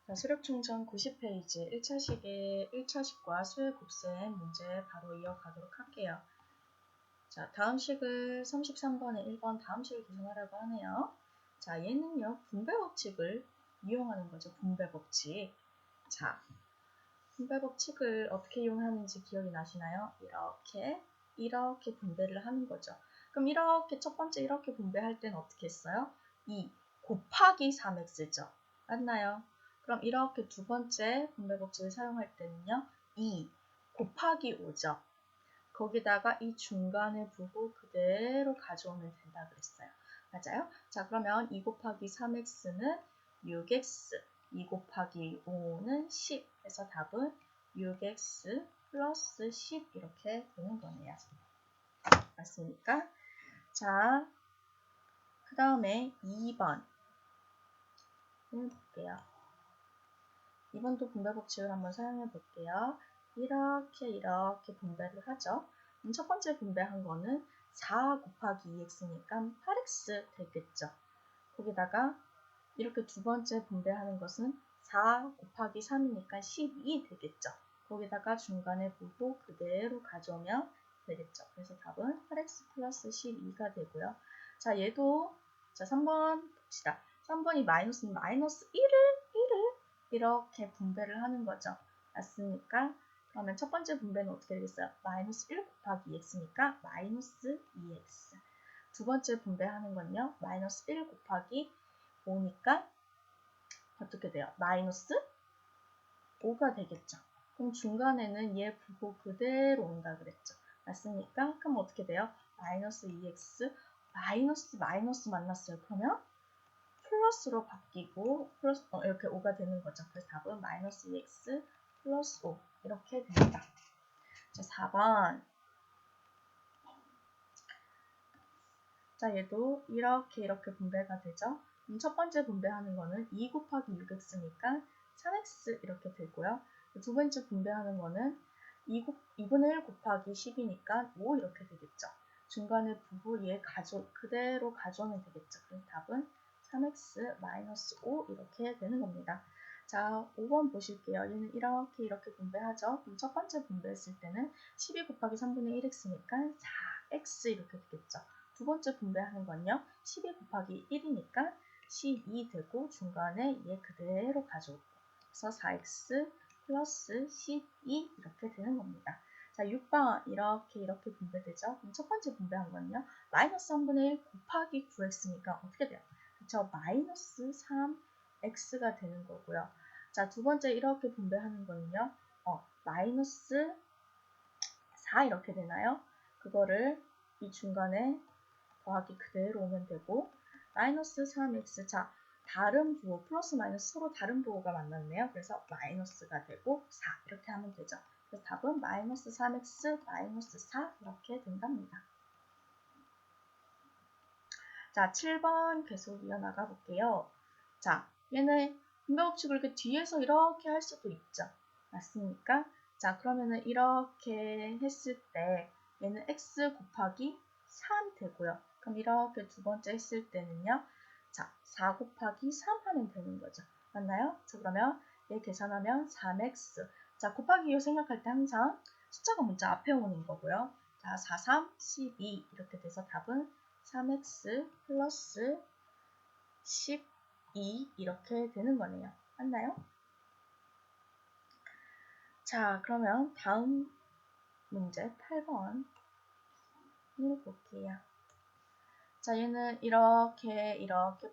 자, 수력충전 90페이지 1차식과 수의 곱셈 문제 바로 이어가도록 할게요. 자, 다음 식을 33번에 1번 다음 식을 계산하라고 하네요. 자, 얘는요, 분배 법칙을 이용하는 거죠. 분배 법칙. 자, 분배 법칙을 어떻게 이용하는지 기억이 나시나요? 이렇게 분배를 하는 거죠. 그럼 이렇게 첫 번째 이렇게 분배할 때는 어떻게 했어요? 2 곱하기 3x죠. 맞나요? 그럼 이렇게 두 번째 분배 법칙을 사용할 때는요. 2 곱하기 5죠. 거기다가 이 중간에 부호 그대로 가져오면 된다 그랬어요. 맞아요? 자, 그러면 2 곱하기 3x는 6x, 2 곱하기 5는 10. 그래서 답은 6x 플러스 10 이렇게 되는 거네요. 맞습니까? 자, 그 다음에 2번 볼게요. 2번도 분배 법칙을 한번 사용해 볼게요. 이렇게 분배를 하죠. 첫 번째 분배한 거는 4 곱하기 2x니까 8x 되겠죠. 거기다가 이렇게 두 번째 분배하는 것은 4 곱하기 3이니까 12 되겠죠. 거기다가 중간에 부호 그대로 가져오면 되겠죠. 그래서 답은 8x 플러스 12가 되고요. 자, 얘도 자 3번 봅시다. 3번이 마이너스는 마이너스 1을 이렇게 분배를 하는 거죠. 맞습니까? 그러면 첫 번째 분배는 어떻게 되겠어요? 마이너스 1 곱하기 2x니까 마이너스 2x. 두 번째 분배하는 건요. 마이너스 1 곱하기 5니까 어떻게 돼요? 마이너스 5가 되겠죠. 그럼 중간에는 얘 부호 그대로 온다 그랬죠. 맞습니까? 그럼 어떻게 돼요? 마이너스 2x 마이너스 만났어요. 그러면 플러스로 바뀌고 플러스 이렇게 5가 되는 거죠. 그래서 답은 마이너스 2x 플러스 5 이렇게 됩니다. 자, 4번. 자, 얘도 이렇게 분배가 되죠. 첫 번째 분배하는 거는 2 곱하기 6x니까 3x 이렇게 되고요. 두 번째 분배하는 거는 2분의 1 곱하기 10이니까 5 이렇게 되겠죠. 중간에 부호 얘 그대로 가져오면 되겠죠. 그래서 답은 3x 마이너스 5 이렇게 되는 겁니다. 자, 5번 보실게요. 얘는 이렇게 분배하죠. 그럼 첫 번째 분배했을 때는 12 곱하기 3분의 1x니까 4x 이렇게 되겠죠. 두 번째 분배하는 건요. 12 곱하기 1이니까 12 되고 중간에 얘 그대로 가져오고 그래서 4x 플러스 12 이렇게 되는 겁니다. 자, 6번 이렇게 분배되죠. 그럼 첫 번째 분배한 건요. 마이너스 3분의 1 곱하기 9x니까 어떻게 돼요? 그쵸? 마이너스 3x가 되는 거고요. 자, 두 번째 이렇게 분배하는 거는요. 마이너스 4 이렇게 되나요? 그거를 이 중간에 더하기 그대로 오면 되고 마이너스 3x 자 다른 부호 플러스 마이너스 서로 다른 부호가 만났네요. 그래서 마이너스가 되고 4 이렇게 하면 되죠. 그래서 답은 마이너스 3x 마이너스 4 이렇게 된답니다. 자, 7번 계속 이어나가 볼게요. 자, 얘는 분배 법칙을 이렇게 뒤에서 이렇게 할 수도 있죠. 맞습니까? 자, 그러면은 이렇게 했을 때 얘는 x 곱하기 3 되고요. 그럼 이렇게 두 번째 했을 때는요. 자, 4 곱하기 3 하면 되는 거죠. 맞나요? 자, 그러면 얘 계산하면 3x. 자, 곱하기 요 생각할 때 항상 숫자가 먼저 앞에 오는 거고요. 자, 4, 3, 12 이렇게 돼서 답은 3x 플러스 12 이렇게 되는 거네요. 맞나요? 자, 그러면 다음 문제 8번 볼게요. 자, 얘는 이렇게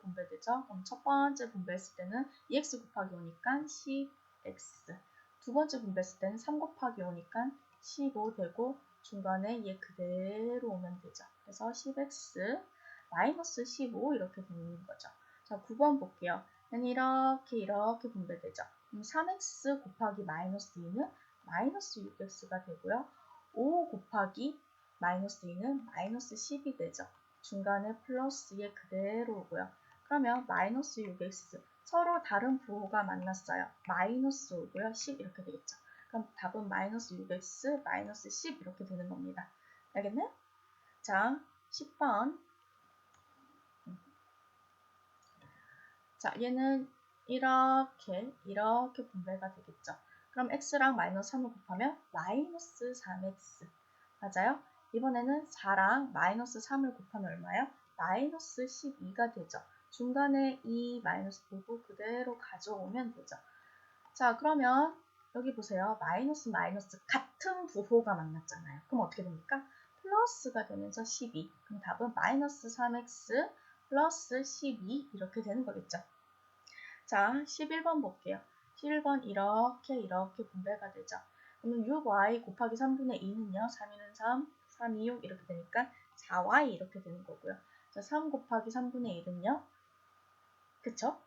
분배되죠? 그럼 첫 번째 분배했을 때는 2x 곱하기 5니까 10x. 두 번째 분배했을 때는 3 곱하기 5니까 15 되고 중간에 얘 그대로 오면 되죠. 그래서 10x 마이너스 15 이렇게 되는 거죠. 자, 9번 볼게요. 얘는 이렇게 분배되죠. 그럼 3x 곱하기 마이너스 2는 마이너스 6x가 되고요. 5 곱하기 마이너스 2는 마이너스 10이 되죠. 중간에 플러스에 그대로 오고요. 그러면 마이너스 6x 서로 다른 부호가 만났어요. 마이너스 5고요. 10 이렇게 되겠죠. 그럼 답은 마이너스 6x 마이너스 10 이렇게 되는 겁니다. 알겠네? 자, 10번. 자, 얘는 이렇게 분배가 되겠죠. 그럼 x랑 마이너스 3을 곱하면 마이너스 3x. 맞아요? 이번에는 4랑 마이너스 3을 곱하면 얼마요? 마이너스 12가 되죠. 중간에 이 마이너스 부호 그대로 가져오면 되죠. 자, 그러면 여기 보세요. 마이너스 마이너스 같은 부호가 만났잖아요. 그럼 어떻게 됩니까? 플러스가 되면서 12. 그럼 답은 마이너스 3x 플러스 12 이렇게 되는 거겠죠. 자, 11번 볼게요. 11번 이렇게 분배가 되죠. 그러면 6y 곱하기 3분의 2는요. 3, 2는 3, 3, 2, 6 이렇게 되니까 4y 이렇게 되는 거고요. 자, 3 곱하기 3분의 1은요. 그쵸?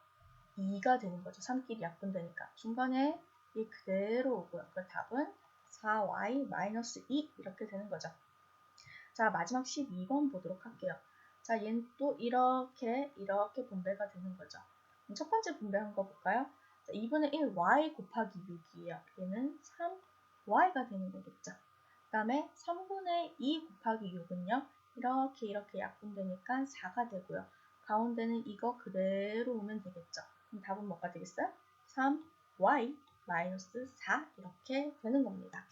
2가 되는 거죠. 3끼리 약분되니까. 중간에 이 그대로 오고요. 그 답은 4y-2 이렇게 되는 거죠. 자, 마지막 12번 보도록 할게요. 자, 얘는 또 이렇게 분배가 되는 거죠. 첫 번째 분배한 거 볼까요? 자, 2분의 1 y 곱하기 6이에요. 얘는 3y가 되는 거겠죠. 그 다음에 3분의 2 곱하기 6은요. 이렇게 약분되니까 4가 되고요. 가운데는 이거 그대로 오면 되겠죠. 그럼 답은 뭐가 되겠어요? 3y 마이너스 4 이렇게 되는 겁니다.